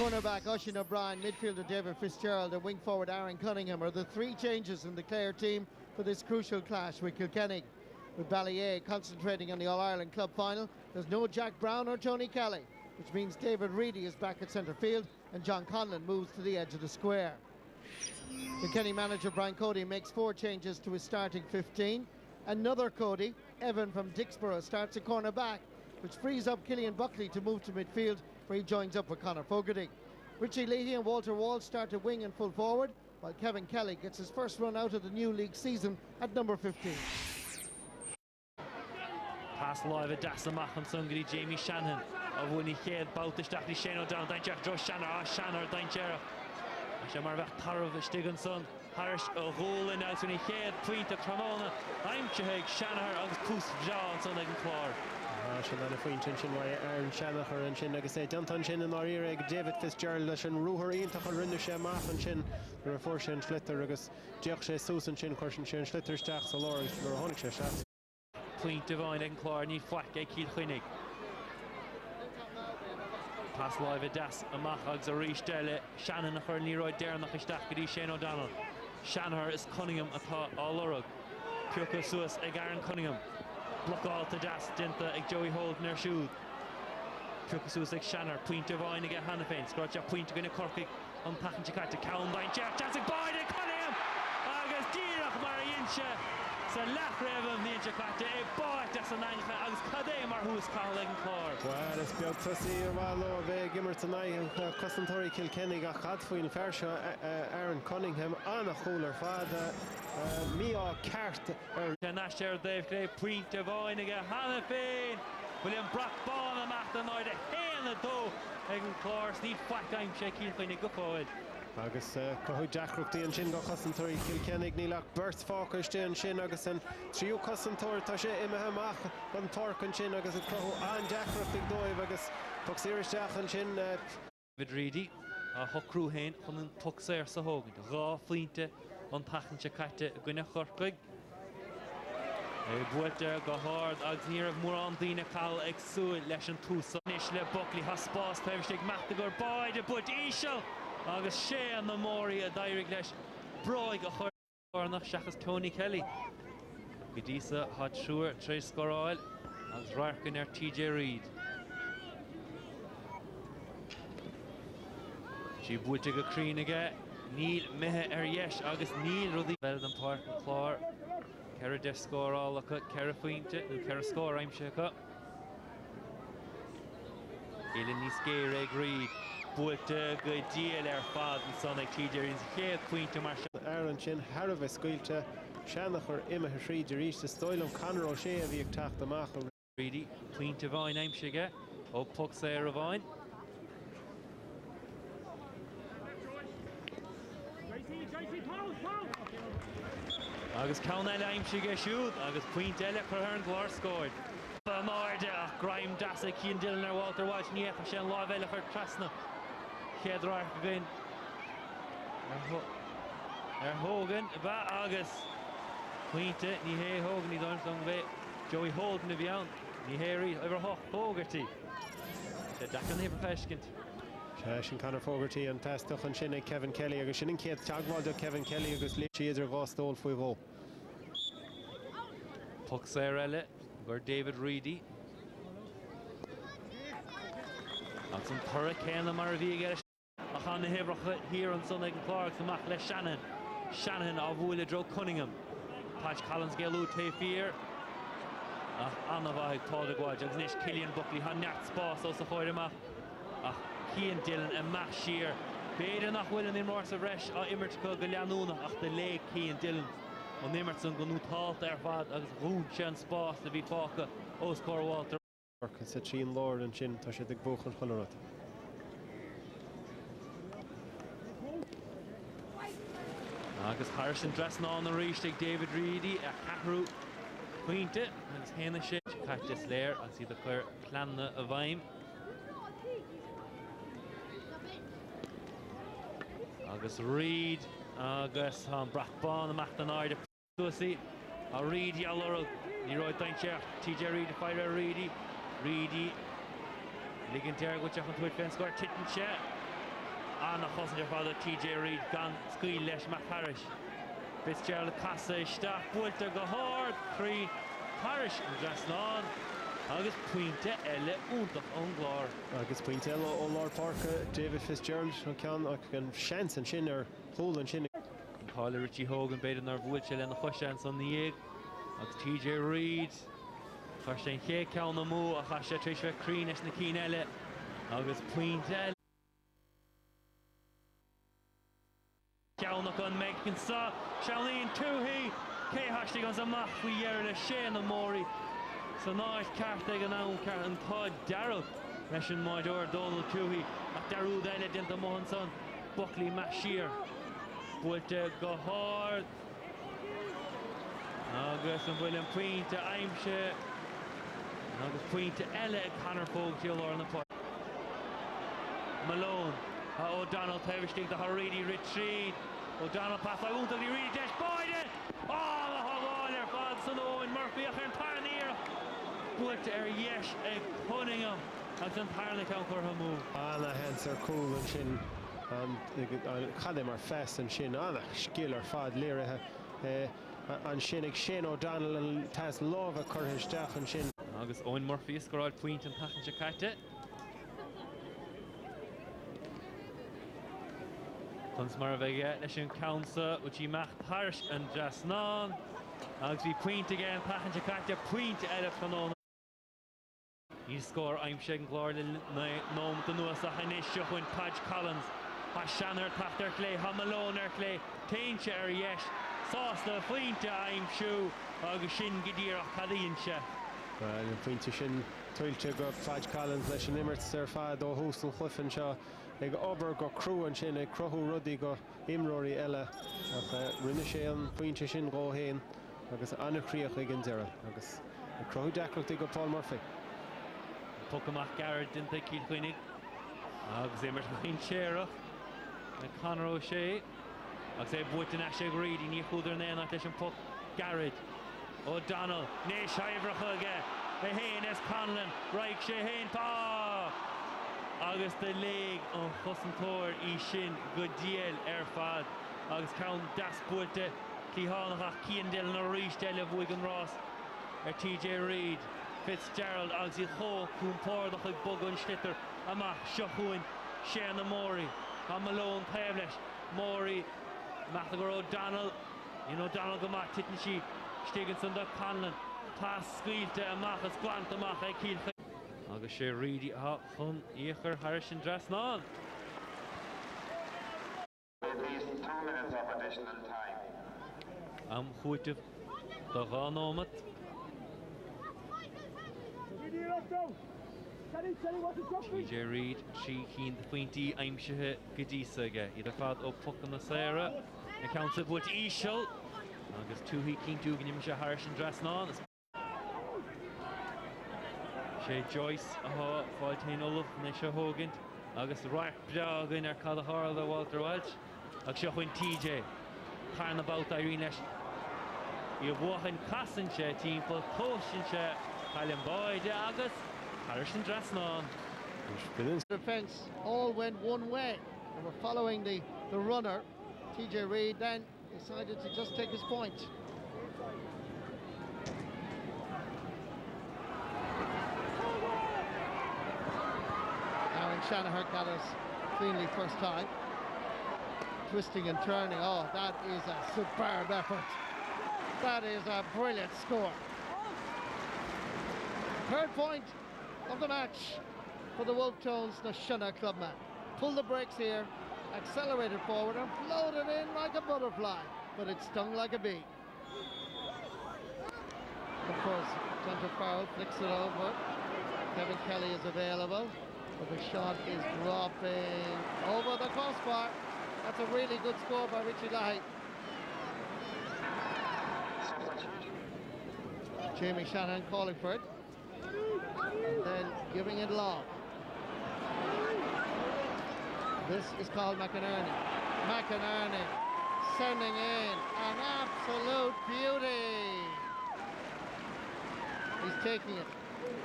Cornerback Oisin O'Brien, midfielder David Fitzgerald and wing forward Aaron Cunningham are the three changes in the Clare team for this crucial clash with Kilkenny. With Ballyea concentrating on the All-Ireland Club final, there's no Jack Brown or Tony Kelly, which means David Reedy is back at centre field and John Conlon moves to the edge of the square. Kilkenny manager Brian Cody makes 4 changes to his starting 15. Another Cody, Evan from Dixborough, starts at cornerback, which frees up Killian Buckley to move to midfield, where he joins up with Conor Fogarty. Richie Leahy and Walter Wall start at wing and full forward, while Kevin Kelly gets his first run out of the new league season at number 15. Pass live at Dassamach and Sungri Jamie Shannon. Of Winnie Head, Bautish Shane O'Donnell, Daincher, Joe Shannon, Shannon, Daincher. Shamarvach Tarov, Stiganson, Harris, Roland, as Winnie Head, Point of Tramona, I'm Cheheg, Shannon, August Post, John, Son of Clare. Shannon a faoin sin Aaron Shanachar and sin agus é Danton sin an áíre David Fitzgerald leis an rúthar ionintach an rinne sé amach an sin ar a fór sin slitter agus deach sé súsan sin chuir sin slitter steach sa láir ar a tháinig sé seach. Point Divine and Clare need flack a Keith Winnig. Pass live at Das amach agus a ríis deile Shannon a chuir Leroy Dare nach isteach go dtí Shane O'Donnell. Shannon is Cunningham atá á lorug. Piocha suas ag Aaron Cunningham. Block to Das dinta ag Joey Holden ar siúd. Piocha suas ag Shannon, Point Divine ag Hannah Féin. Scratcha Point gonna corcaigh an tachan Chicago Cowan Bain Jeff Jassic Boyd ag Cunningham agus díreach mar a inse sa lech raibh ní Chicago é Boyd as an angcha agus cadé mar hús cáil ag an Clare. Well, is beag tusaí ar bhá ó bheith gimmar tonight cosantóirí Kilkenny a chad faoin fearseo Aaron Cunningham anna chúlar fada mí á ceart ar Naistir Dave Clay Point Divine ag Hannah Féin. William Brock Ball amach den áide héana dó ag an Clare sníd flacaim sé cíl chuoine go fáid. agus chuid deachreachtaí an sin go cosantóirí Kilkenny nílach burt fácaiste an sin agus an tríú cosantóir tá sé imethe amach an torc an sin agus an crothú an deachreachtaí dóibh agus tugsíiristeach an sin David Reedy a thocrú héin chun an tugsair sa hógan. Rá fliinte an tachan Chicago gine chorcaig. Builtear go hard agus níorbh mór an daoine cáil ag súil leis an túsa. Níos le Buckley has spás taimhsteigh meachtagur Boyd a bud íseal agus sé an na mórí a dairigh leis broig a chuir nach seachas Tony Kelly. Go dísa hat siúr tréis scoráil agus raircin ar TJ Reid. Sí builte go críneige, níl mithe ar dheis agus níl rudí bhead an parc an Clare. Ceir de scóráil acu, ceir faointe, nó ceir scór aimse acu. Éileann níos géir ag Reid. Builte go díal ar fad an son ag TJ Reid chéad pointe mar sin. Aaron sin Harvh scoilte Shanachar imethe Reid ar ríiste stoilm Conor ó sé a bhí ag teacht amach. Reedy, Point Divine aimseige ó Puxa ar a bhain. Agus Cowan eile aimseige siúd agus Point eile chu an Clare scóid. Máirde ach Graham Dasa Cian Dillon ar Walter Walsh níocha sé an láimh eile chuir trasna. Chéadráir go gin ar Hogan ba agus Pointe ní hé Hogan ní dáin don bheith Joey Holden a bhí ann ní héirí idir Fogarty. Sé dacan hé profescint. Sin Conor Fogarty an testach an sin Kevin Kelly agus sin céad teagháil Kevin Kelly agus lí idir ghástóil faoi bhó. Puxa ar eile gur David Reedy. Agus an hurricane mar a bhí ag a chan na hebrecha hir an son ag an Clare amach le Shannon. Shannon á bhuaile dro Cunningham. Patch Collins gealú ta fír. Anna bhaid tád a gháid agus níos Killian Buckley han neart spás ó sa chóir amach. Cian Dillon amach siar. Béidir nach bhfuil an imráir sa bhreis á immert go leanúna ach de le Cian Dillon. An immert san go nútáilta ar fad agus rún sé an spás a bhí fáca ó scór Walter. Sa tríon Lord an sin tá sé ag buchan choilerat. Agus Harrison Dressna an ríiste David Reedy a cahrú Pointe agus héna sé Cactus Léir agus iad a chuir planna a bhaim. Agus Reid agus an Brathbán amach den áide Tusaí a Reid Yalorug ní roid dainteach TJ Reid a fire Reedy. Reedy ligann dear go teach an tuaid féin scóir titan sé Anna Hosner father TJ Reid gan squeal lesh McParish. Fitzgerald Casa Stach Bulta go hard 3 Parish Dressnon. August Puinte Elle Untach Onglor. Agus pointe ó Lord Park David Fitzgerald can chance and shin or hold and shin. Paula Richie Hogan beidir nar bhúilte le na chuiseán san níag. Agus TJ Reid chuirtein ché ceann na mú a chaiste tríos bheith críneis na cín eile. Agus Puinte Ceannach an Megan sa Shaolin Tuhi cé hastig an amach faoi dhear le sé na mórí. So náid ceart ag an ann ceart an tá Darrell leis an maidóir Donald Tuhi ach Darrell eile dinta mohan son Buckley Mashir Builte go hard agus an bhfuil an Puinte aimse agus Puinte eile ag Conor Fogg Gillar an na pot. Malone O'Donnell pevistig the Haridi retreat. O'Donnell pass I won't be really dash Biden. Oh, the hog there fad son Owen Murphy a chun Parnir. But yes ag Cunningham as an Parnir count for him move. Anna hands are cool and shin and Chadim are fast and shin Anna skill or fad lira and shin ag Shane O'Donnell and Taz Lova Curtin Staff and shin. Agus Owen Murphy scored point and Pachin Chakate. Tons mar bheith leis an counsa which he macht Parish and Dressnon. Agus bhí point again Pachin Chakate point eile fan he score I'm shaking glór no the nuas a hanis when Padge Collins ha Shanner Pachter Clay ha Malone Clay Tainche yes sauce the point I'm shoe agus shin gidir Cadinche. Well, Puinte shin tuilte go Padge Collins leis an Immert ar fad ó hús an chluifin seo ag obair go crú an sin ag crothú rudí go imróí eile ach rinne sé an Puinte sin go héin agus annachríoch ag an deireadh agus ag crothú deachlachtaí go Paul Murphy. Puckamach Garrett dinta Kilkenny agus Immert Main Sherach ag Conor O'Shea agus é buitin eise go Reid ní chuidir néan leis an puck Garrett O'Donnell né seibrach aige a héin es Conlon raig sé héin pá agus de leg an chosantóir í sin go díal fad agus count das builte Clíhánach cían déal na ríis déile bhuaig an Ross TJ Reid Fitzgerald agus í cho cún pórdach ag bogan slitter amach seochuin sé na mórí ha Malone taobh leis mórí Mathagur O'Donnell O'Donnell go maith titan si Stegenson do Conlon pas scuilte amach as glant amach ag Kilkenny agus sé Reid chun íochar Harrison Dressnon. At least 2 minutes of additional time. Am chuitimh do ghanómat. TJ Reid trí cín faointí aimsethe go díosa aige iad fad ó pucan na saoire a counta bhuiit íseal agus túthaí cín túganim se Harrison Dressnon. Sé Joyce a fáiltaín Olaf na se Hogan agus raich beagan ar cad a hála Walter Welch agus seo chuin TJ carna bouta Irene leis I bhuachan casan sé timpeall cósin sé Callan Boyd agus Harrison Dressnon. Defence all went one way. They were following the runner. TJ Reid then decided to just take his point. Aaron Shanahan got us cleanly first time. Twisting and turning. Oh, that is a superb effort. That is a brilliant score. Third point of the match for the Wolf Tones, the Shunna clubman. Pulled the brakes here, accelerated forward and floated in like a butterfly, but it stung like a bee. Of course, Hunter Farrell flicks it over. Kevin Kelly is available, but the shot is dropping over the crossbar. That's a really good score by Richie Lahey. Jamie Shanahan calling for it. And then giving it long. This is called McInerney. McInerney sending in an absolute beauty. He's taking it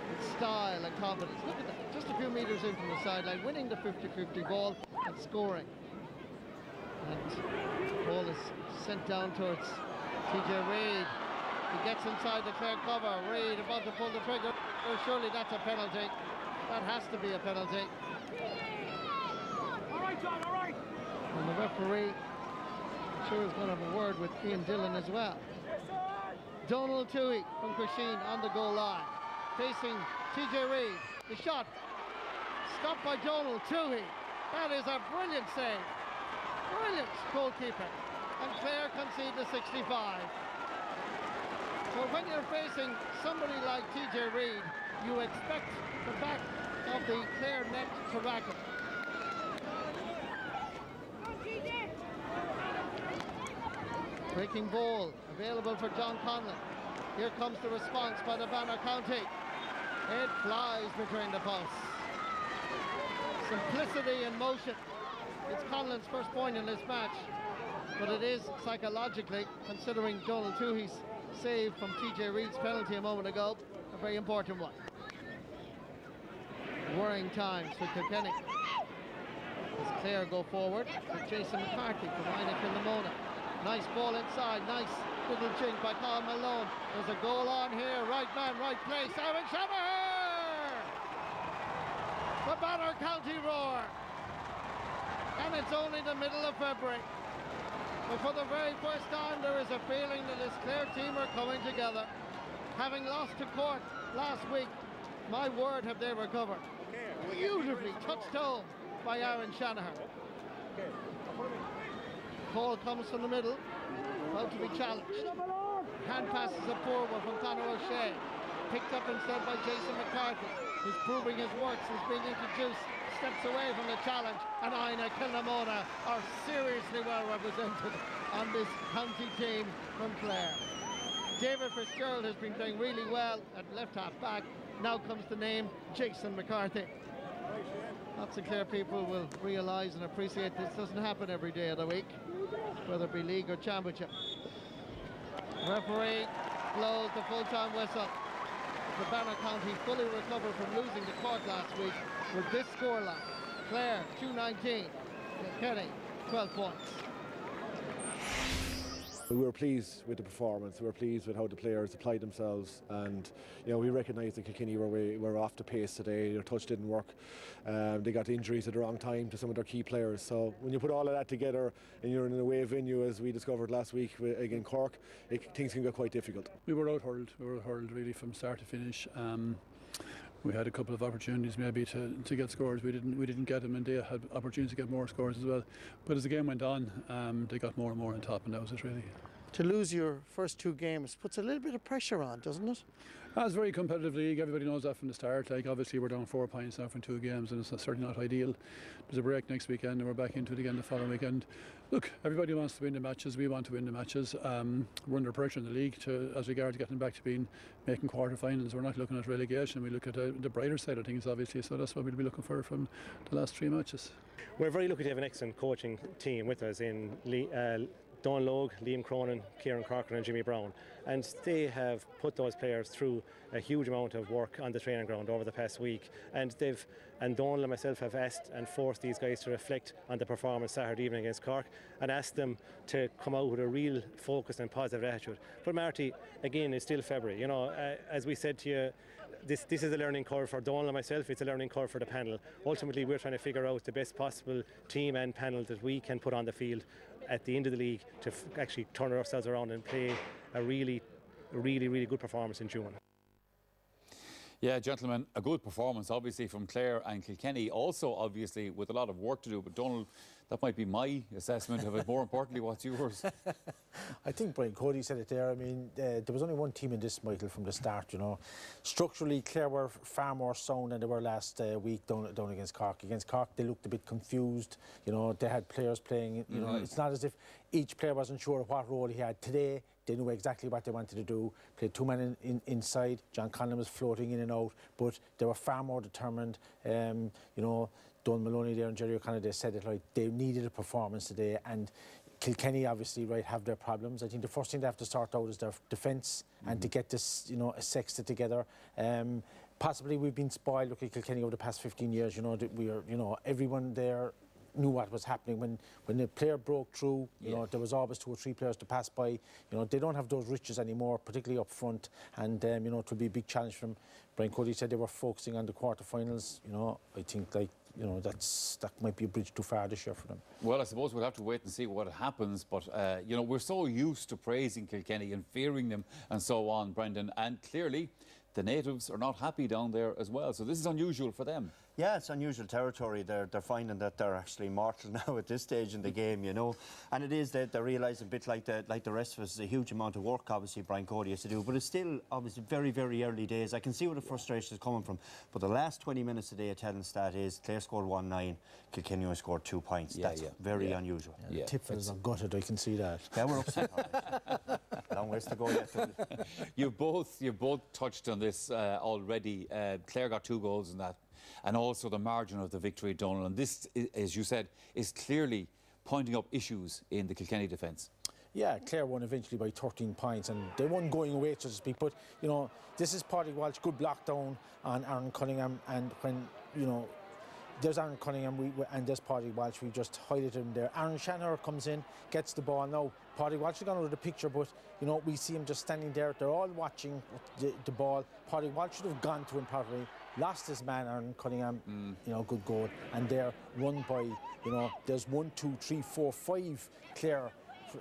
with style and confidence. Look at that, just a few meters in from the sideline, winning the 50-50 ball. at scoring. And ball is sent down towards TJ Reid. He gets inside the Clare cover. Reid about to pull the trigger. Oh, surely that's a penalty. That has to be a penalty. All right, John, all right. And the referee, I'm sure, is going to have a word with Ian Dillon as well. Donald Toohey from Crusheen on the goal line, facing TJ Reid. The shot stopped by Donald Toohey. That is a brilliant save. Brilliant goalkeeper. And Clare concede the 65. So when you're facing somebody like TJ Reid, you expect the back of the Clare net to racket. Breaking ball available for John Conlon. Here comes the response by the Banner County. It flies between the posts. Simplicity in motion. It's Conlon's first point in this match, but it is psychologically, considering Donald Toohey's save from TJ Reid's penalty a moment ago, a very important one. Worrying times for Kilkenny. As Clare go forward with Jason McCarthy from Ina Kilnamona. Nice ball inside, nice little jink by Colin Malone. There's a goal on here, right man, right place. Aaron Shammer! The Banner County roar. And it's only the middle of February. But for the very first time, there is a feeling that this Clare team are coming together. Having lost to Cork last week, my word, have they recovered. Beautifully touched home by Aaron Shanahan. Call comes from the middle, about to be challenged. Hand passes a poor one from Conor O'Shea. Picked up instead by Jason McCarthy, who's proving his works, is being introduced, steps away from the challenge, and Ina Kilnamona are seriously well represented on this county team from Clare. David Fitzgerald has been playing really well at left half back. Now comes the name Jason McCarthy. Lots of Clare people will realise and appreciate this doesn't happen every day of the week, whether it be league or championship. Referee blows the full-time whistle. The Banner County fully recovered from losing to Cork last week with this scoreline. Clare 219, Kilkenny 12 points. We were pleased with the performance. We were pleased with how the players applied themselves, and we recognised that Kilkenny were off the pace today. Their touch didn't work. They got injuries at the wrong time to some of their key players. So when you put all of that together and you're in an away venue, as we discovered last week against Cork, things can get quite difficult. We were out-hurled. We were out-hurled really from start to finish. We had a couple of opportunities maybe to get scores. We didn't get them, and they had opportunities to get more scores as well. But as the game went on, they got more and more on top, and that was it really. To lose your first two games puts a little bit of pressure on, doesn't it? It's a very competitive league. Everybody knows that from the start. Like, obviously we're down 4 points now from 2 games, and it's certainly not ideal. There's a break next weekend, and we're back into it again the following weekend. Look, everybody wants to win the matches. We want to win the matches. We're under pressure in the league as regards getting back to making quarterfinals. We're not looking at relegation. We look at the brighter side of things, obviously. So that's what we'll be looking for from the last 3 matches. We're very lucky to have an excellent coaching team with us in Don Logue, Liam Cronin, Kieran Corcoran and Jimmy Brown, and they have put those players through a huge amount of work on the training ground over the past week, and Donald and myself have asked and forced these guys to reflect on the performance Saturday evening against Cork and asked them to come out with a real focused and positive attitude. But Marty, again, it's still February. As we said to you, this is a learning curve for Donald and myself. It's a learning curve for the panel. Ultimately, we're trying to figure out the best possible team and panel that we can put on the field at the end of the league to actually turn ourselves around and play a really good performance in June. Yeah, gentlemen, a good performance obviously from Clare and Kilkenny, also obviously with a lot of work to do. But Donald, that might be my assessment of it. More importantly, what's yours? I think Brian Cody said it there. I mean, there was only one team in this, Michael, from the start. Structurally, Clare were far more sound than they were last week down against Cork. Against Cork, they looked a bit confused. They had players playing. It's not as if each player wasn't sure what role he had. Today, they knew exactly what they wanted to do. Played 2 men inside. John Conlon was floating in and out, but they were far more determined. Don Maloney there and Jerry O'Connor, they said it like they needed a performance today, and Kilkenny obviously have their problems. I think the first thing they have to sort out is their defence and to get this a sextet together. Possibly we've been spoiled. Look at Kilkenny over the past 15 years. That we are everyone there knew what was happening. When the player broke through, you know, there was always 2 or 3 players to pass by. You know, they don't have those riches anymore, particularly up front, and you know, it will be a big challenge for them. Brian Cody said they were focusing on the quarterfinals. You know, I think, like, you know, that might be a bridge too far this year for them. Well, I suppose we'll have to wait and see what happens, but you know, we're so used to praising Kilkenny and fearing them and so on, Brendan, and clearly the natives are not happy down there as well, so this is unusual for them. Yeah, it's unusual territory. They're finding that they're actually mortal now at this stage in the game, you know. And it is that they're realising, a bit like the rest of us, a huge amount of work, obviously, Brian Cody has to do. But it's still, obviously, very, very early days. I can see where the frustration is coming from. But the last 20 minutes today at Telenstat is Clare scored 1-9, Kilkenny only scored 2 points. That's very unusual. Yeah, Tipfels are gutted, I can see that. Yeah, we're upset. Long ways to go yet. You both touched on this already. Clare got 2 goals in that, and also the margin of the victory, Donald. And this, as you said, is clearly pointing up issues in the Kilkenny defence. Yeah, Clare won eventually by 13 points, and they won going away, so to speak. But, you know, this is Paddy Walsh, good block down on Aaron Cunningham, and when, you know, there's Aaron Cunningham and there's Paddy Walsh, we just highlighted him there. Aaron Shannon comes in, gets the ball. Now, Paddy Walsh has gone out of the picture, but, you know, we see him just standing there. They're all watching the ball. Paddy Walsh should have gone to him probably. Lost his man, Aaron Cunningham, you know, good goal. And they're run by, you know, there's 1, 2, 3, 4, 5 Clare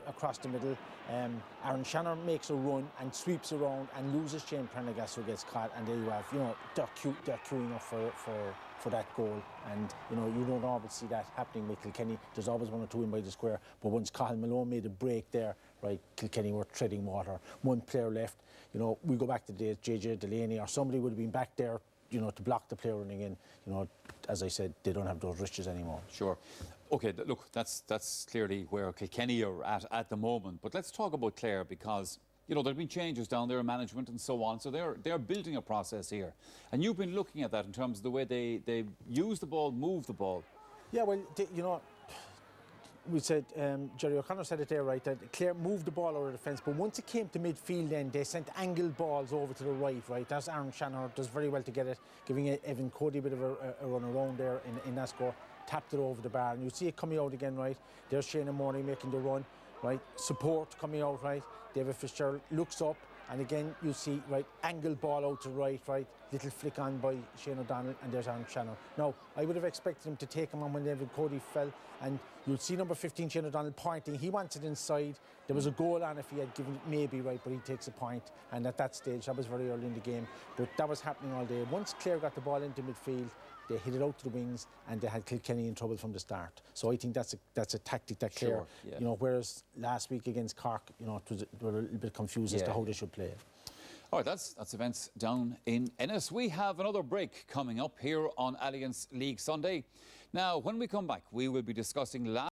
across the middle. Aaron Shannon makes a run and sweeps around and loses Shane Prendergast, who gets caught. And there you have, you know, they're queuing up for that goal. And, you know, you don't always see that happening with Kilkenny. There's always 1 or 2 in by the square. But once Cathal Malone made a break there, right, Kilkenny were treading water. 1 player left. You know, we go back to the days, JJ Delaney or somebody would have been back there, you know, to block the player running in. You know, as I said, they don't have those riches anymore. Sure. OK, look, that's clearly where Kilkenny are at the moment. But let's talk about Clare, because, you know, there have been changes down there in management and so on. So they're building a process here. And you've been looking at that in terms of the way they use the ball, move the ball. Yeah, well, you know, we said, Jerry O'Connor said it there, right, that Clare moved the ball out of the fence, but once it came to midfield then, they sent angled balls over to the right, right? That's Aaron Shannon does very well to get it, giving Evan Cody a bit of a run around there in that score, tapped it over the bar, and you see it coming out again, right? There's Shane Morney making the run, right? Support coming out, right? David Fitzgerald looks up, and again, you see, right, angled ball out to right, right? Little flick on by Shane O'Donnell, and there's Aaron Shannon. Now, I would have expected him to take him on when David Cody fell, and you'll see number 15, Shane O'Donnell, pointing. He wants it inside. There was a goal on if he had given it, maybe, right, but he takes a point. And at that stage, that was very early in the game, but that was happening all day. Once Clare got the ball into midfield, they hit it out to the wings, and they had Kilkenny in trouble from the start. So I think that's a tactic that Clare, you know, whereas last week against Cork, you know, they were a little bit confused as to how they should play. All right, that's events down in Ennis. We have another break coming up here on Alliance League Sunday. Now, when we come back, we will be discussing last